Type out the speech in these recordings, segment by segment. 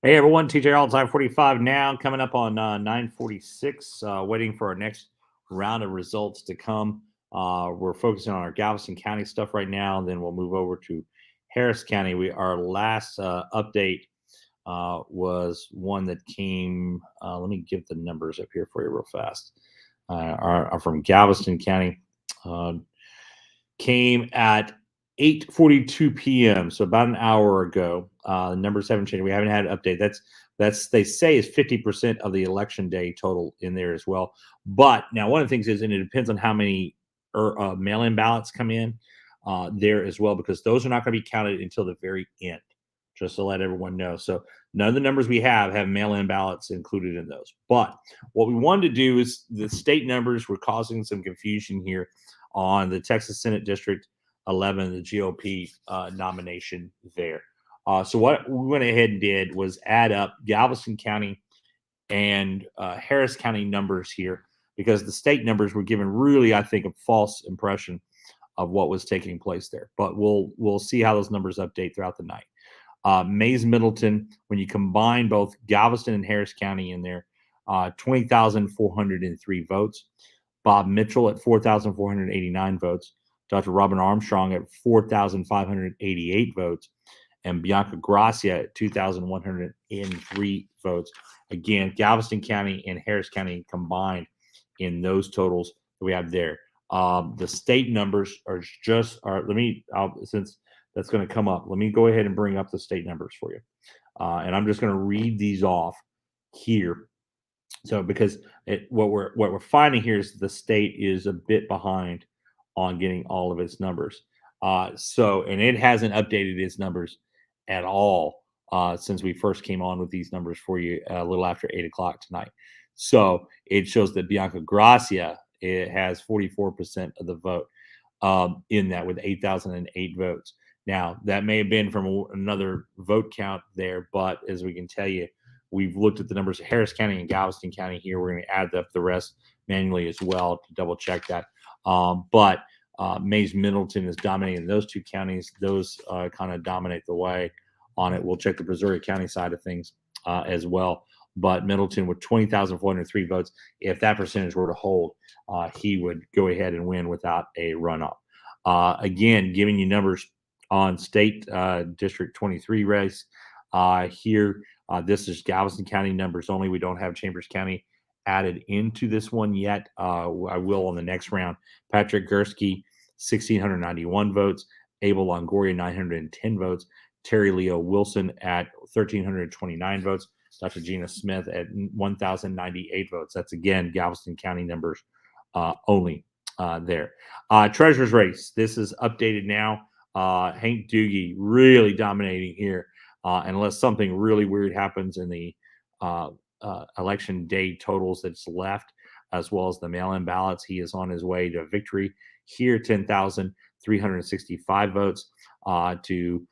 Hey everyone, TJ All Time 45 now, coming up on 9:46. Waiting for our next round of results to come. We're focusing on our Galveston County stuff right now, and then we'll move over to Harris County. Our last update was one that came. Let me give the numbers up here for you real fast. Are from Galveston County. Uh, Came at 8:42 p.m. So about an hour ago. The numbers haven't changed. We haven't had an update. That's they say is 50% of the election day total in there as well. But now one of the things is, and it depends on how many mail-in ballots come in there as well, because those are not going to be counted until the very end. Just to let everyone know. So none of the numbers we have mail-in ballots included in those. But what we wanted to do is the state numbers were causing some confusion here on the Texas Senate District 11, the GOP nomination there. So what we went ahead and did was add up Galveston County and Harris County numbers here, because the state numbers were given really, I think, a false impression of what was taking place there. But we'll see how those numbers update throughout the night. Mays Middleton, when you combine both Galveston and Harris County in there, 20,403 votes. Bob Mitchell at 4,489 votes. Dr. Robin Armstrong at 4,588 votes. And Bianca Gracia at 2,103 votes. Again, Galveston County and Harris County combined in those totals that we have there. The state numbers are since that's going to come up, let me go ahead and bring up the state numbers for you. And I'm just going to read these off here. So because what we're finding here is the state is a bit behind on getting all of its numbers. And it hasn't updated its numbers at all since we first came on with these numbers for you a little after 8 o'clock tonight. So it shows that Bianca Gracia has 44% of the vote in that, with 8,008 votes. Now, that may have been from another vote count there, but as we can tell you, we've looked at the numbers of Harris County and Galveston County here. We're going to add up the rest manually as well to double check that. But Mays Middleton is dominating those two counties. Those kind of dominate the way on it. We'll check the Brazoria County side of things as well. But Middleton with 20,403 votes, if that percentage were to hold, he would go ahead and win without a runoff. Again, giving you numbers on state District 23 race here. This is Galveston County numbers only. We don't have Chambers County added into this one yet. I will on the next round. Patrick Gursky, 1,691 votes. Abel Longoria, 910 votes. Terry Leo Wilson at 1,329 votes. Dr. Gina Smith at 1,098 votes. That's, again, Galveston County numbers only there. Treasurer's race. This is updated now. Hank Dugie really dominating here. Unless something really weird happens in the election day totals that's left, as well as the mail-in ballots, he is on his way to victory here. 10,365 votes to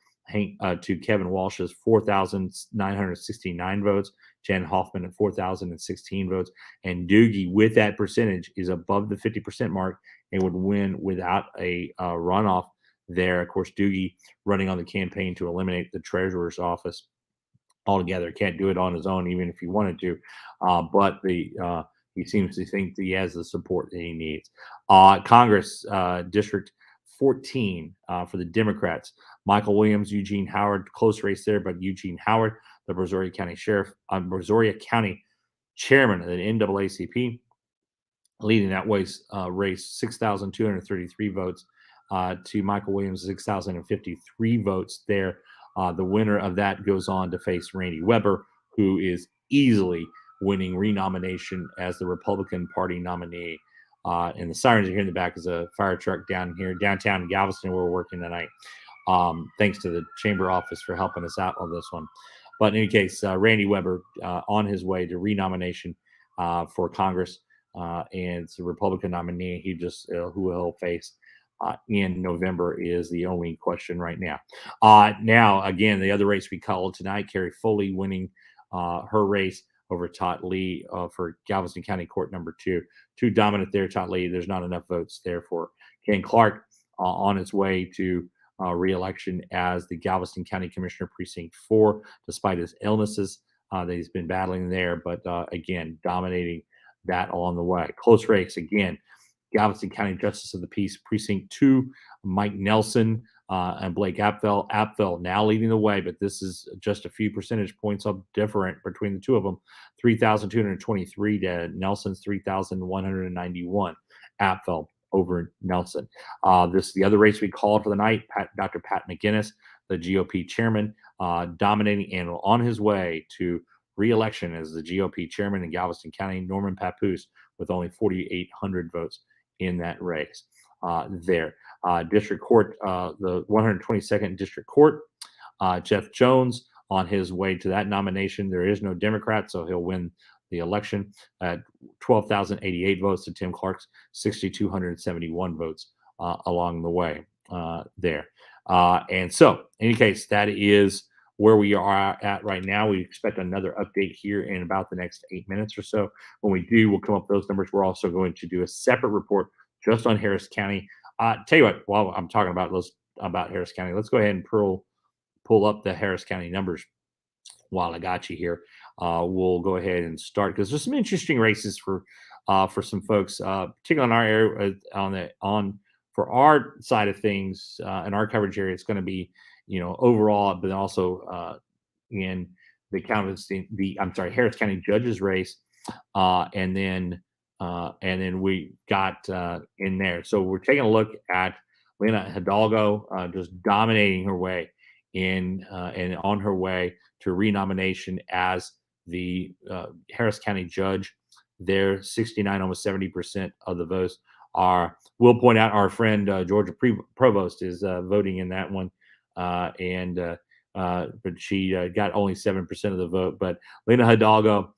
Kevin Walsh's 4,969 votes. Jan Hoffman at 4,016 votes. And Dugie, with that percentage, is above the 50% mark and would win without a runoff there. Of course, Dugie running on the campaign to eliminate the treasurer's office altogether. Can't do it on his own, even if he wanted to. But he seems to think that he has the support that he needs. Congress District 14 for the Democrats. Michael Williams, Eugene Howard, close race there, but Eugene Howard, the Brazoria County Sheriff, Brazoria County Chairman of the NAACP, leading that race, 6,233 votes. To Michael Williams, 6,053 votes there. The winner of that goes on to face Randy Weber, who is easily winning renomination as the Republican Party nominee. And the sirens are here in the back is a fire truck down here, downtown Galveston, where we're working tonight. Thanks to the chamber office for helping us out on this one. But in any case, Randy Weber on his way to renomination for Congress, and it's a Republican nominee. He just who he'll face in November is the only question right now. Now, again, the other race we called tonight, Carrie Foley winning her race over Todd Lee for Galveston County Court number 2. Too dominant there, Todd Lee. There's not enough votes there for Ken Clark on his way to re-election as the Galveston County Commissioner Precinct 4, despite his illnesses that he's been battling there. But again, dominating that along the way. Close race again. Galveston County Justice of the Peace Precinct 2, Mike Nelson and Blake Apfel. Apfel now leading the way, but this is just a few percentage points up different between the two of them. 3,223 to Nelson's 3,191. Apfel over Nelson. This is the other race we called for the night. Dr. Pat McGinnis, the GOP chairman, dominating and on his way to re-election as the GOP chairman in Galveston County. Norman Papoose with only 4,800 votes in that race. District Court, the 122nd District Court, Jeff Jones on his way to that nomination. There is no Democrat, so he'll win the election at 12,088 votes to Tim Clark's 6,271 votes along the way there. And so, in any case, that is where we are at right now. We expect another update here in about the next 8 minutes or so. When we do, we'll come up with those numbers. We're also going to do a separate report just on Harris County. Tell you what, while I'm talking about Harris County, let's go ahead and pull up the Harris County numbers while I got you here. We'll go ahead and start because there's some interesting races for some folks, particularly on our area, for our side of things in our coverage area. It's going to be, overall, but also in the Harris County judges race, and then we got in there. So we're taking a look at Lena Hidalgo just dominating her way and on her way to renomination as the Harris County judge. There, 69, almost 70% of the votes are. We'll point out our friend Georgia Provost is voting in that one. But she got only 7% of the vote. But Lena Hidalgo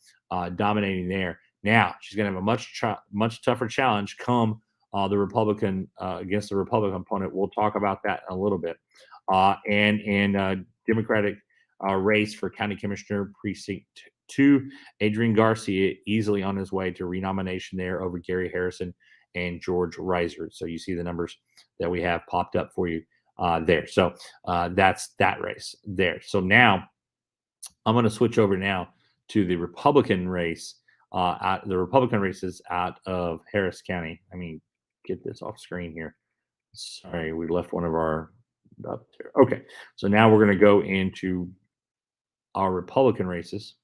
dominating there. Now she's going to have a much tougher challenge come the Republican against the Republican opponent. We'll talk about that in a little bit. And Democratic race for County Commissioner Precinct 2, Adrian Garcia easily on his way to renomination there over Gary Harrison and George Reiser. So you see the numbers that we have popped up for you there. So that's that race there. So now I'm going to switch over now to the Republican race, the Republican races out of Harris County. I mean, get this off screen here. Sorry, we left one of our up there. Okay, so now we're going to go into our Republican races.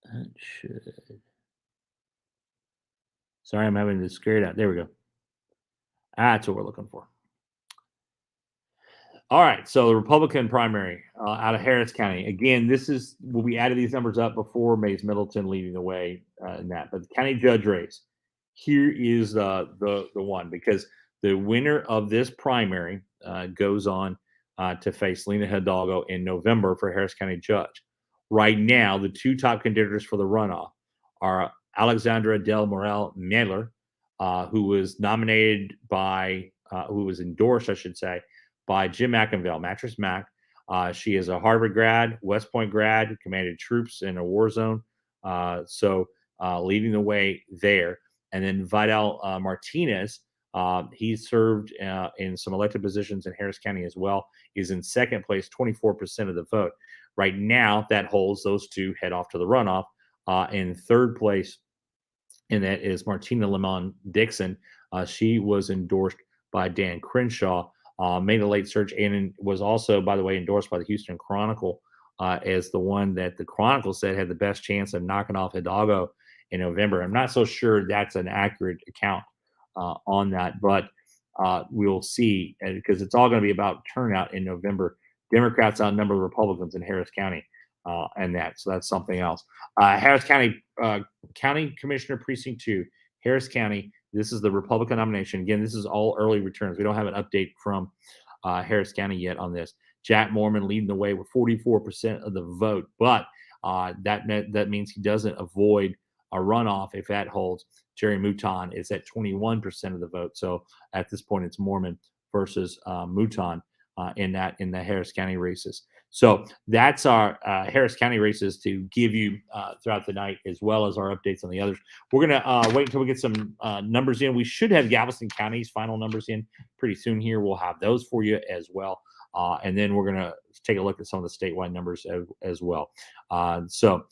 That should. Sorry, I'm having to scare it out. There we go. That's what we're looking for. All right, so the Republican primary out of Harris County. Again, we added these numbers up before Mays Middleton leading the way in that. But the county judge race, here is the one, because the winner of this primary goes on to face Lena Hidalgo in November for Harris County judge. Right now, the two top contenders for the runoff are Alexandra Del Morel Mailer, who was nominated who was endorsed, I should say, by Jim McInville, Mattress Mac. She is a Harvard grad, West Point grad, commanded troops in a war zone. So leading the way there. And then Vidal Martinez, he served in some elected positions in Harris County as well. He's in second place, 24% of the vote. Right now, that holds those two head off to the runoff. In third place, and that is Martina Lemon Dixon. She was endorsed by Dan Crenshaw, made a late search, and was also, by the way, endorsed by the Houston Chronicle as the one that the Chronicle said had the best chance of knocking off Hidalgo in November. I'm not so sure that's an accurate account on that, but we'll see, because it's all going to be about turnout in November. Democrats outnumber Republicans in Harris County, and so that's something else. Harris County County Commissioner Precinct 2, Harris County. This is the Republican nomination. Again, this is all early returns. We don't have an update from Harris County yet on this. Jack Mormon leading the way with 44% of the vote, but that means he doesn't avoid a runoff if that holds. Jerry Mouton is at 21% of the vote. So at this point, it's Mormon versus Mouton in the Harris County races. So that's our Harris County races to give you throughout the night, as well as our updates on the others. We're going to wait until we get some numbers in. We should have Galveston County's final numbers in pretty soon here. We'll have those for you as well. And then we're going to take a look at some of the statewide numbers as well. So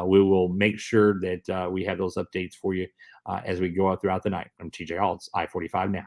we will make sure that we have those updates for you as we go out throughout the night. I'm TJ Hall. It's I-45 now.